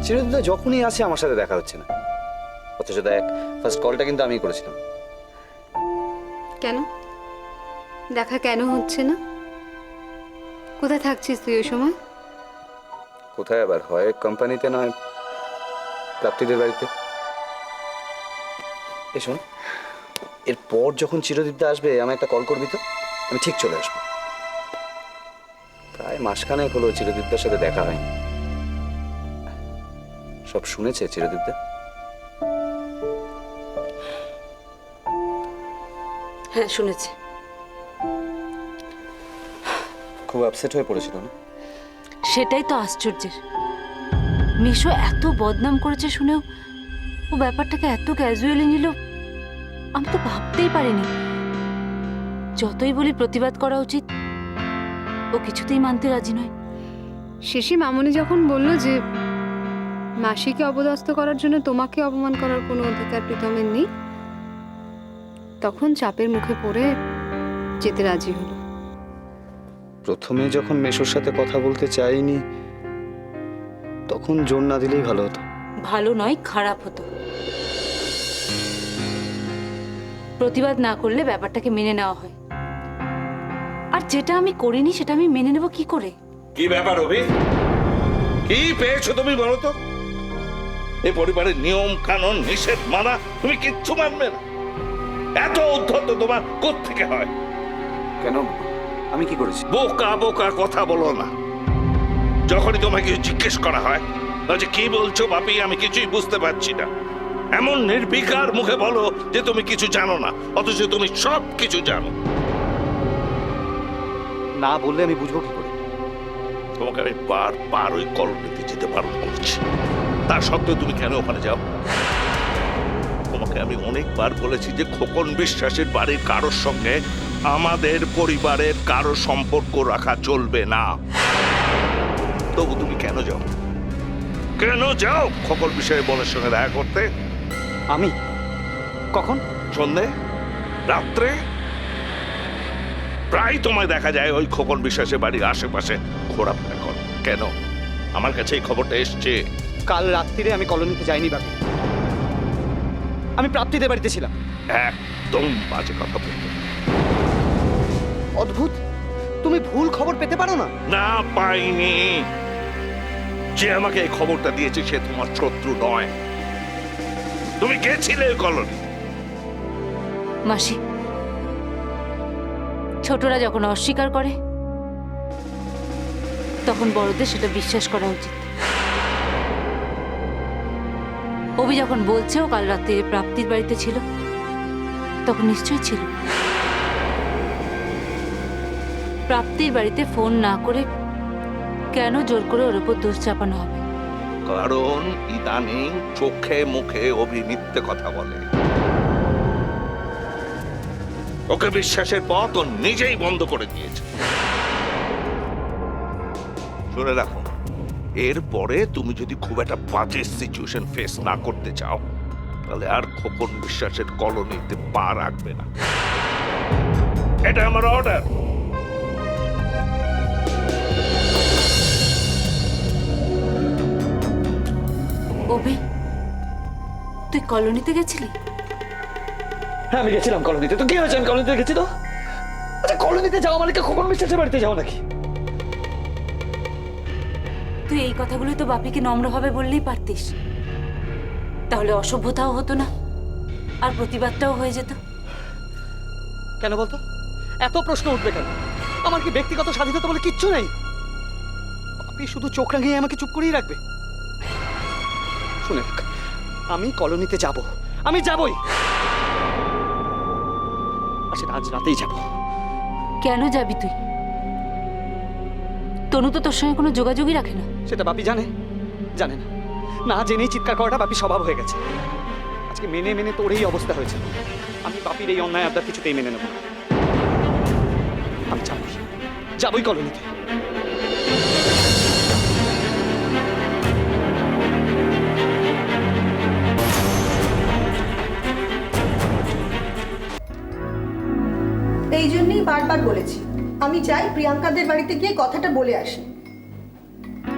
চিরদিদা যখনই আসে আমার সাথে দেখা হচ্ছে না, অথচ দেখ ফার্স্ট কলটা কিন্তু আমিই করেছিলাম। কেন দেখা কেন হচ্ছে না? কোথায় থাকছিস তুই ওই সময়? কোথায় আবার, হয় কোম্পানিতে নয় প্রাপ্তিদের বাড়িতে। এই শোন, এরপর যখন চিরদীপদা আসবে আমায় একটা কল করবি তো, আমি ঠিক চলে আসবো। প্রায় মাসখানেক হলো চিরদীপদার সাথে দেখা হয়নি। সব শুনেছে চিরদীপদা? হ্যাঁ শুনেছি। খুব আপসেট হয়ে পড়েছিল না? সেটাই তো আশ্চর্যের, মিশো এত বদনাম করেছে শুনেও ও ব্যাপারটাকে এত ক্যাজুয়ালি নিল, আমি তো ভাবতেই পারিনি। যতই বলি প্রতিবাদ করা উচিত, ও কিছুতেই মানতে রাজি নয়। শেষে মামনি যখন বলল যে মাসিকে অপদস্থ করার জন্য তোমাকে অপমান করার কোনো অধিকার প্রীতমের নেই, তখন চাপের মুখে পড়ে যেতে রাজি হলো। প্রথমে যখন মেশোর সাথে কথা বলতে চাইনি তখন জোর না দিলেই ভালো হতো। ভালো নয়, খারাপ হতো। প্রতিবাদ না করলে ব্যাপারটাকে মেনে নেওয়া হয়, আর যেটা আমি করিনি সেটা আমি মেনে নেব কি করে? কি ব্যাপার অভি, কি পেয়েছো তুমি বলো তো? এই পরিবারের নিয়ম কানুন নিষেধ মানা তুমি কিচ্ছু মানবে না? এত উদ্ধত তোমার কোত্থেকে হয়? কেন, আমি কি করেছি? বোকা বোকা কথা বলো না। যখনই তোমাকে কিছু জিজ্ঞেস করা হয় যে কি বলছো বাপি, আমি কিছুই বুঝতে পারছি না, এমন নির্বিকার মুখে বলো যে তুমি কিছু জানো না, অথচ তুমি সব কিছু জানো। না বললে আমি বুঝবো কি করে? তোমাকে আমি বারবার ওই কলোনিতে যেতে বারণ করছি, তার সত্ত্বেও তুমি কেন ওখানে যাও? তোমাকে আমি অনেকবার বলেছি যে খোকন বিশ্বাসের বাড়ির কারোর সঙ্গে আমাদের পরিবারের কারো সম্পর্ক রাখা চলবে না। তবু তুমি কেন যাও? কেন যাও খোকন বিষয়ে বোনের সঙ্গে দেখা করতে? আমি কখন? সন্ধে, রাত্রে প্রায় তোমায় দেখা যায় ওই খোকন বিশ্বাসের বাড়ির আশেপাশে ঘোরাফেরা করো। কেন? আমার কাছে এই খবরটা এসছে। কাল রাত্রিরে আমি কলোনিতে যাইনি বাকি, আমি প্রাপ্তিদের বাড়িতে ছিলাম। একদম বাজে কথা বলতে। অদ্ভুত, তুমি ভুল খবর পেতে পারো না? না পাইনি। যে আমাকে এই খবরটা দিয়েছে সে তোমার শত্রু নয়। তুমি গেছিলে ওই কলোনি। মাসি, ছোটরা যখন অস্বীকার করে তখন বড়দের সেটা বিশ্বাস করা উচিত। অভি যখন বলছে ও কাল রাত্রিরে প্রাপ্তির বাড়িতে ছিল, তখন নিশ্চয়ই ছিল। প্রাপ্তির বাড়িতে ফোন না করে কেন জোর করে ওর উপর দোষ চাপানো হবে? কারণ ইদানিং চোখে মুখে অভি মিথ্যে কথা বলে। ওকে বিশ্বাসের পথ ও নিজেই বন্ধ করে দিয়েছে। শুনে রাখো, এরপরে তুমি যদি খুব একটা বাজে সিচুয়েশন ফেস না করতে চাও, তাহলে আর খোকন বিশ্বাসের কলোনিতে পা রাখবে না। এটা আমার অর্ডার। অভি, তুই কলোনিতে গেছিলি? হ্যাঁ আমি গেছিলাম কলোনিতে। তো কি হয়েছে, আমি কলোনিতে গেছি তো? আচ্ছা কলোনিতে যাওয়া মানে কি খোকন বিশ্বাসের বাড়িতে যাও নাকি? তুই এই কথাগুলো তো বাপিকে নম্রভাবে বললেই পারতিস, তাহলে অসভ্যতাও হতো না আর প্রতিবাদটাও হয়ে যেত। কেন বলতো? এত প্রশ্ন উঠবে কেন? আমার কি ব্যক্তিগত স্বাধীনতা বলে কিচ্ছু নেই? আপনি শুধু চোখ রাঙিয়ে আমাকে চুপ করেই রাখবে? শুনে রাখ, আমি কলোনিতে যাব, আমি যাবই, আর সেটা আজ রাতেই যাব। কেন যাবি তুই? তনু তো তোর সঙ্গে কোনো যোগাযোগই রাখে না। সেটা বাপি জানে? জানে না। না জেনেই চিৎকার করাটা বাপি স্বভাব হয়ে গেছে। আজকে মেনে মেনে তোর এই অবস্থা হয়েছে। আমি বাপির এই অন্যায় আবদার কিছুতেই মেনে নেব না। আমি যাবই কলোনিতে। এই জন্যই বারবার বলেছি আমি যাই প্রিয়াঙ্কাদের বাড়িতে গিয়ে কথাটা বলে আসি।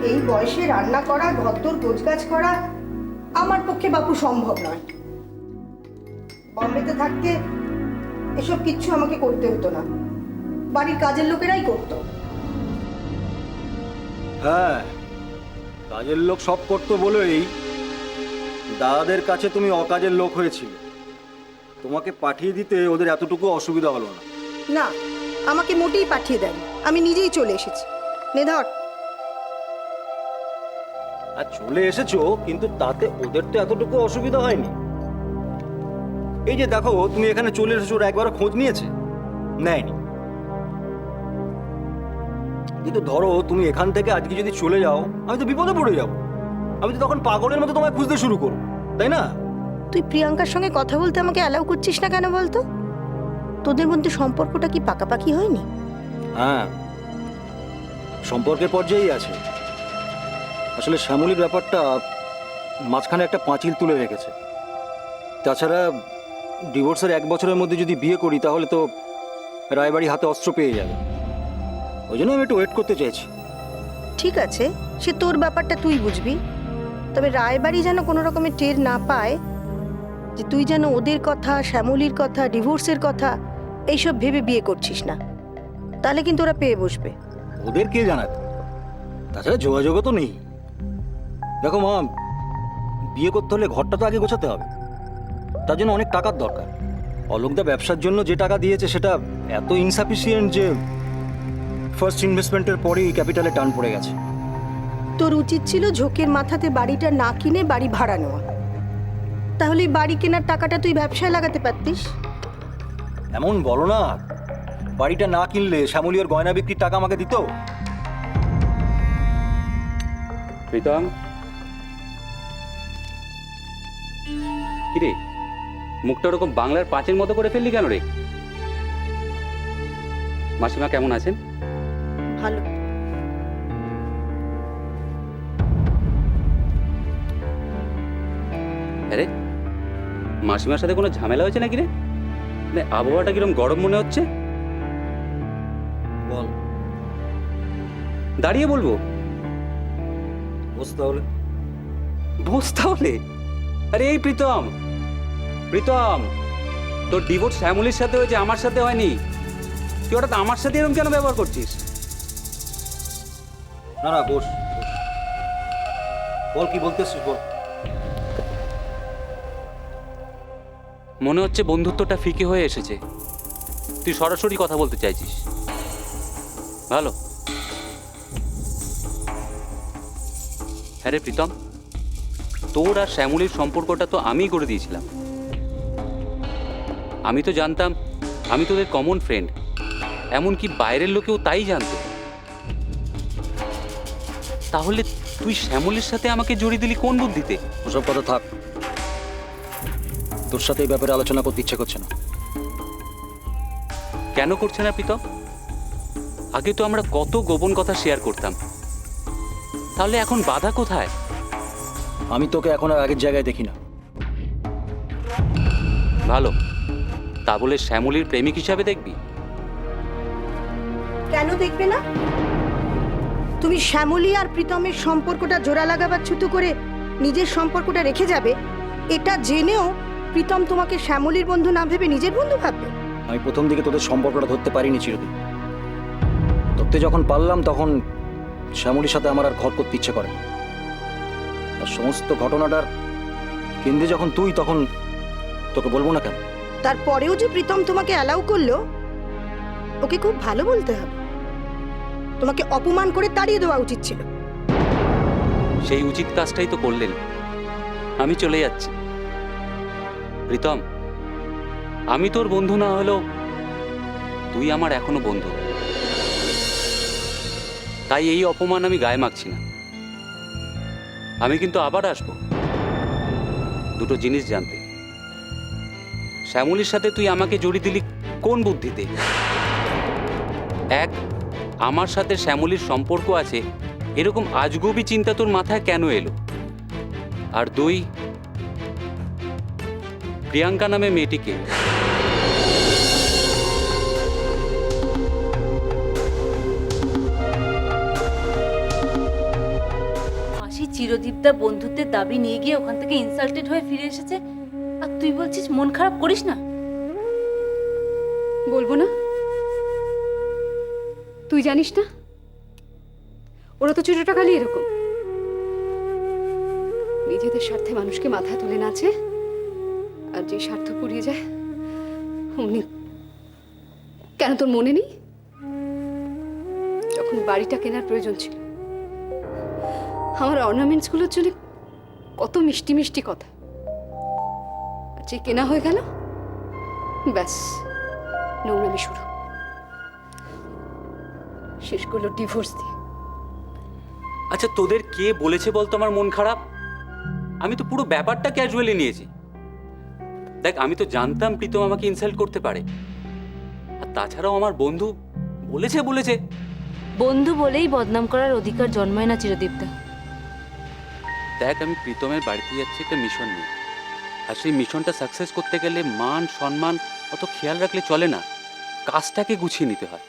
এই বয়সে রান্না করা, ঘরদোর গোছগাছ করা আমার পক্ষে বাপু সম্ভব নয়। বম্বেতে থাকতে এসব কিচ্ছু আমাকে করতে হতো না, বাড়ির কাজের লোকেরাই করতো। হ্যাঁ, কাজের লোক সব করতো বলেই দাদাদের কাছে তুমি অকাজের লোক হয়েছিল। তোমাকে পাঠিয়ে দিতে ওদের এতটুকু অসুবিধা হলো না। না, আমাকে মোটেই পাঠিয়ে দেন, আমি নিজেই চলে এসেছি। নে ধর। আর চলে এসেছো, কিন্তু তাতে ওদের তো এতটুকু অসুবিধা হয়নি। এই যে দেখো, তুমি এখানে চলে এসেছো, ওরা একবারও খোঁজ নিয়েছে? নেয়নি। কিন্তু ধরো তুমি এখান থেকে আজকে যদি চলে যাও, আমি তো বিপদে পড়ে যাবো। আমি তো তখন পাগলের মতো তোমায় খুঁজতে শুরু করবো, তাই না? তুই প্রিয়াঙ্কার সঙ্গে কথা বলতে আমাকে অ্যালাউ করছিস না কেন বলতো? তোদের মধ্যে সম্পর্কটা কি পাকাপাকি হয়নি? হ্যাঁ, সম্পর্কের পর্যায়েই আছে। আসলে শ্যামলীর ব্যাপারটা মাঝখানে একটা পাঁচিল তুলে রেখেছে। তাছাড়া ডিভোর্সের 1 বছরের মধ্যে যদি বিয়ে করি, তাহলে তো রায়বাড়ি হাতে অস্ত্র পেয়ে যাবে। ওই জন্য আমি একটু ওয়েট করতে চাইছি। ঠিক আছে, সে তোর ব্যাপারটা তুই বুঝবি। তবে রায়বাড়ি যেন কোনো রকমের টের না পায় যে তুই যেন ওদের কথা, শ্যামলীর কথা, ডিভোর্সের কথা এইসব ভেবে বিয়ে করছিস না। তাহলে কিন্তু ওরা পেয়ে বসবে। ওদের কে জানাতে? তাছাড়া যোগাযোগও তো নেই। দেখো মা, বিয়ে করতে হলে ঘরটা তো আগে গোছাতে হবে। তার জন্য অনেক টাকার দরকার। অলোকদা ব্যবসার জন্য যে টাকা দিয়েছে সেটা এত ইনসাফিসিয়েন্ট যে ফার্স্ট ইনভেস্টমেন্টের পরেই ক্যাপিটালে টান পড়ে গেছে। তোর উচিত ছিল ঝোঁকের মাথাতে বাড়িটা না কিনে বাড়ি ভাড়া নেওয়া। তাহলে এই বাড়ি কেনার টাকাটা তুই ব্যবসায় লাগাতে পারতিস। এমন বলো না, বাড়িটা না কিনলে শ্যামলী ওর গয়না বিক্রির টাকা আমাকে দিত। প্রীতম, কিরে মুখটা ওরকম বাংলার পাঁচের মতো করে ফেললি কেন রে? মাসিমা কেমন আছেন? ভালো। আরে মাসিমার সাথে কোনো ঝামেলা হয়েছে নাকি রে? মানে আবহাওয়াটা কিরকম গরম মনে হচ্ছে। বল, দাঁড়িয়ে বলবো? বস তাহলে। বস তাহলে? আরে এই প্রীতম, প্রীতম, তোর ডিভোর্স ফ্যামিলির সাথে হয়েছে, আমার সাথে হয়নি। তুই হঠাৎ আমার সাথে এরকম কেন ব্যবহার করছিস? না না, বস বস। বল, কি বলতেছিস বল। মনে হচ্ছে বন্ধুত্বটা ফিকে হয়ে এসেছে। তুই সরাসরি কথা বলতে চাইছিস, ভালো। হ্যাঁ রে প্রীতম, তোর আর শ্যামলীর সম্পর্কটা তো আমিই করে দিয়েছিলাম। আমি তো জানতাম আমি তোদের কমন ফ্রেন্ড, এমনকি বাইরের লোকেও তাই জানতো। তাহলে তুই শ্যামলীর সাথে আমাকে জড়িয়ে দিলি কোন বুদ্ধিতে? ওসব কথা থাক, তোর সাথে এই ব্যাপারে আলোচনা করতে ইচ্ছে করছে না। কেন করছে না প্রীতম? আগে তো আমরা কত গোপন কথা শেয়ার করতাম, তাহলে এখন বাধা কোথায়? আমি তোকে এখন আর আগের জায়গায় দেখি না। ভালো, তা বলে শ্যামলীর প্রেমিক হিসাবে দেখবি? কেন দেখবে না? তুমি শ্যামলী আর প্রীতমের সম্পর্কটা জোড়া লাগাবার ছুতো করে নিজের সম্পর্কটা রেখে যাবে, এটা জেনেও প্রীতম তোমাকে শ্যামলীর বন্ধু না ভেবে নিজের বন্ধু ভাববে। আমি প্রথম দিকে তোদের সম্পর্কটা ধরতে পারিনি চিরদিন। ধরতে যখন পারলাম, তখন শ্যামলীর সাথে আমার আর ঘর করতে ইচ্ছে করে। আর সমস্ত ঘটনাটার কেন্দ্রে যখন তুই, তখন তোকে বলবো না কেন? তারপরেও যে প্রীতম তোমাকে অ্যালাউ করলো, ওকে খুব ভালো বলতে হবে। তোমাকে অপমান করে তাড়িয়ে দেওয়া উচিত ছিল। সেই উচিত কাজটাই তো করলেন। আমি চলে যাচ্ছি। প্রীতম, আমি তোর বন্ধু না হলেও তুই আমার এখনো বন্ধু, তাই এই অপমান আমি গায়ে মাখছি না। আমি কিন্তু আবার আসবো দুটো জিনিস জানতে। শ্যামলীর সাথে তুই আমাকে জড়িয়ে দিলি কোন বুদ্ধিতে? এক, আমার সাথে শ্যামলীর সম্পর্ক আছে এরকম আজগুবি চিন্তা তোর মাথায় কেন এলো? আর দুই, প্রিয়াঙ্কা নামে মেয়েটিকে চিরদীপদা বন্ধুত্বের দাবি নিয়ে গিয়ে ওখান থেকে ইনসাল্টেড হয়ে ফিরে এসেছে, আর তুই বলছিস মন খারাপ করিস না? বলবো না? তুই জানিস না ওরা তো ছোটটা খালি এরকম, নিজেদের স্বার্থে মানুষকে মাথায় তুলে নাচে, আর যে স্বার্থ পুড়িয়ে যায় অমনি। কেন তোর মনে নেই যখন বাড়িটা কেনার প্রয়োজন ছিল, আমার অর্নামেন্টস গুলোর জন্য কত মিষ্টি মিষ্টি কথা, আর যে কেনা হয়ে গেল ব্যাস নোংরামি শুরু, শেষ করলো ডিভোর্স দিয়ে। আচ্ছা তোদের কে বলেছে বলতো আমার মন খারাপ? আমি তো পুরো ব্যাপারটা ক্যাজুয়ালি নিয়েছি। দেখ আমি তো জানতাম প্রীতম আমাকে ইনসাল্ট করতে পারে, আর তাছাড়াও আমার বন্ধু বলেছে। বন্ধু বলেই বদনাম করার অধিকার জন্মায় না চিরদীপদা। দেখ আমি প্রীতমের বাড়িতে যাচ্ছি একটা মিশন নিয়ে, আর সেই মিশনটা সাকসেস করতে গেলে মান সম্মান অত খেয়াল রাখলে চলে না, কাজটাকে গুছিয়ে নিতে হয়।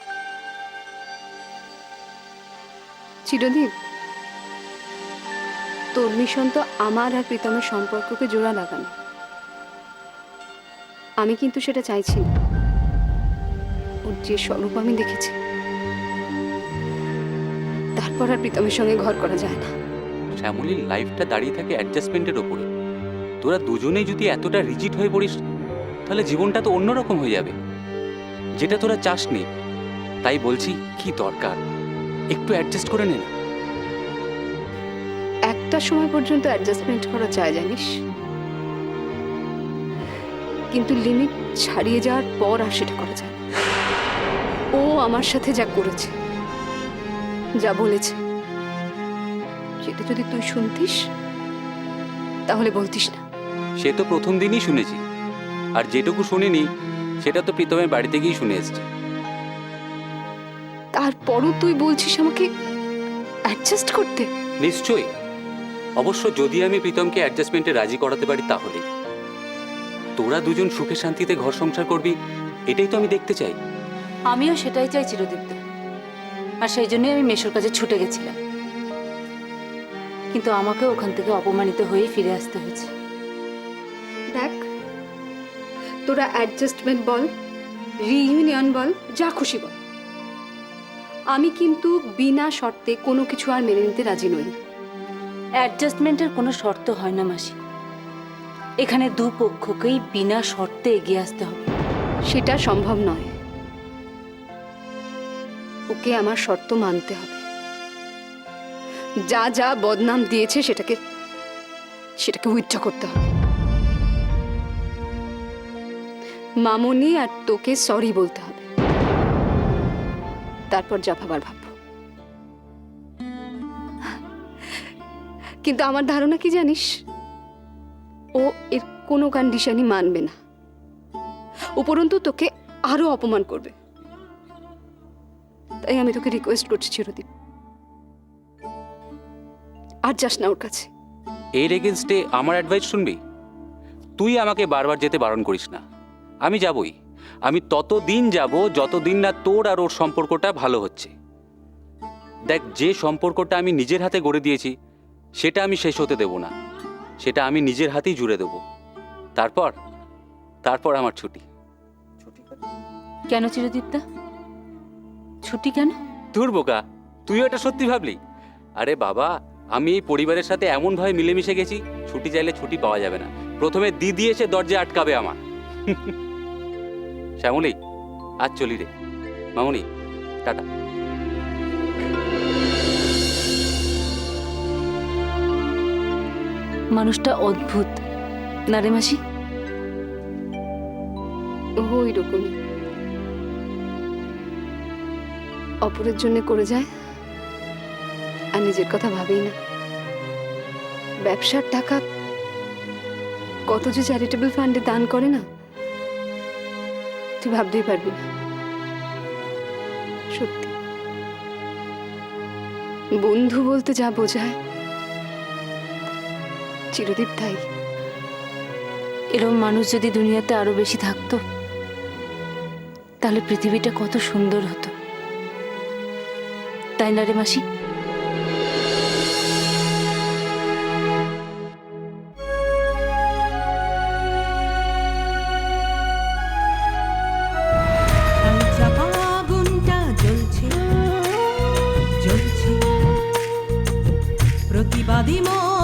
চিরদীপ, তোর মিশন তো আমার আর প্রীতমের সম্পর্ককে জোড়া লাগানো। আমি কিন্তু সেটা চাইছি না। ওর যে স্বরূপ আমি দেখেছি, তারপর আর প্রীতমের সঙ্গে ঘর করা যায় না। শ্যামলীর লাইফটা দাঁড়িয়ে থাকে অ্যাডজাস্টমেন্টের ওপরে। তোরা দুজনেই যদি এতটা রিজিড হয়ে পড়িস তাহলে জীবনটা তো অন্যরকম হয়ে যাবে, যেটা তোরা চাসনি। তাই বলছি কি দরকার, একটু অ্যাডজাস্ট করে নে না। একটা সময় পর্যন্ত অ্যাডজাস্টমেন্ট করা যায় জানিস, কিন্তু লিমিট ছাড়িয়ে যাওয়ার পর আর সেটা করা যায় না। ও আমার সাথে যা করেছে, যা বলেছে, সেটা যদি তুই শুনতিস তাহলে বলতিস না। সে তো প্রথম দিনই শুনেছি, আর যেটুকু শুনিনি সেটা তো প্রীতমের বাড়িতে গিয়েই শুনে এসছি। তারপরও তুই বলছিস আমাকে অ্যাডজাস্ট করতে? নিশ্চয়ই, অবশ্য যদি আমি প্রীতমকে অ্যাডজাস্টমেন্টে রাজি করাতে পারি তাহলেই। তোরা দুজন সুখে শান্তিতে ঘর সংসার করবি, এটাই তো আমি দেখতে চাই। আমিও সেটাই চাই চিরদীপদা, আর সেই জন্যই আমি মেশোর কাছে ছুটে গেছিলাম, কিন্তু আমাকে ওখান থেকে অপমানিত হয়েই ফিরে আসতে হয়েছে। দেখ, তোরা অ্যাডজাস্টমেন্ট বল, রিইউনিয়ন বল, যা খুশি বল, আমি কিন্তু বিনা শর্তে কোনো কিছু আর মেনে নিতে রাজি নই। অ্যাডজাস্টমেন্টের কোনো শর্ত হয় না মাসি, এখানে দুপক্ষকেই বিনা শর্তে এগিয়ে আসতে হবে। সেটা সম্ভব নয়, ওকে আমার শর্ত মানতে হবে। যা যা বদনাম দিয়েছে সেটাকে উইথড্র করতে হবে। মামনি আর তোকে সরি বলতে হবে, তারপর যা ভাবার ভাববো। কিন্তু আমার ধারণা কি জানিস, ও এর কোনো কন্ডিশনই মানবে না, উপরন্তু তোকে আরো অপমান করবে। তাই আমি তোকে রিকোয়েস্ট করছি চিরদীপ, আর যাস না ওর কাছে। এর এগেনস্টে আমার অ্যাডভাইস শুনবি? তুই আমাকে বারবার যেতে বারণ করিস না, আমি যাবই। আমি ততদিন যাব যতদিন না তোর আর ওর সম্পর্কটা ভালো হচ্ছে। দেখ, যে সম্পর্কটা আমি নিজের হাতে গড়ে দিয়েছি সেটা আমি শেষ হতে দেব না, সেটা আমি নিজের হাতেই জুড়ে দেব। তারপর আমার ছুটি। কেন চিরদীপদা, ছুটি কেন? তোর বোকা, তুইও এটা সত্যি ভাবলি? আরে বাবা, আমি এই পরিবারের সাথে এমনভাবে মিলেমিশে গেছি, ছুটি চাইলে ছুটি পাওয়া যাবে না। প্রথমে দিদি এসে দরজা আটকাবে আমার। শ্যামলী, আজ চলি রে। মামনি, টাটা। মানুষটা অদ্ভুত না রে মাসি? ওই রকমই, অপরের জন্য করে যায় আর নিজের কথা ভাবেই না। ব্যবসার টাকা কত যে চ্যারিটেবল ফান্ডে দান করে না, তুই ভাবতেই পারবি না। সত্যি, বন্ধু বলতে যা বোঝায়, চিরদীপ তাই। এরকম মানুষ যদি দুনিয়াতে আরো বেশি থাকতো তাহলে পৃথিবীটা কত সুন্দর হতো, তাই না রে মাসি? প্রতিবাদী মন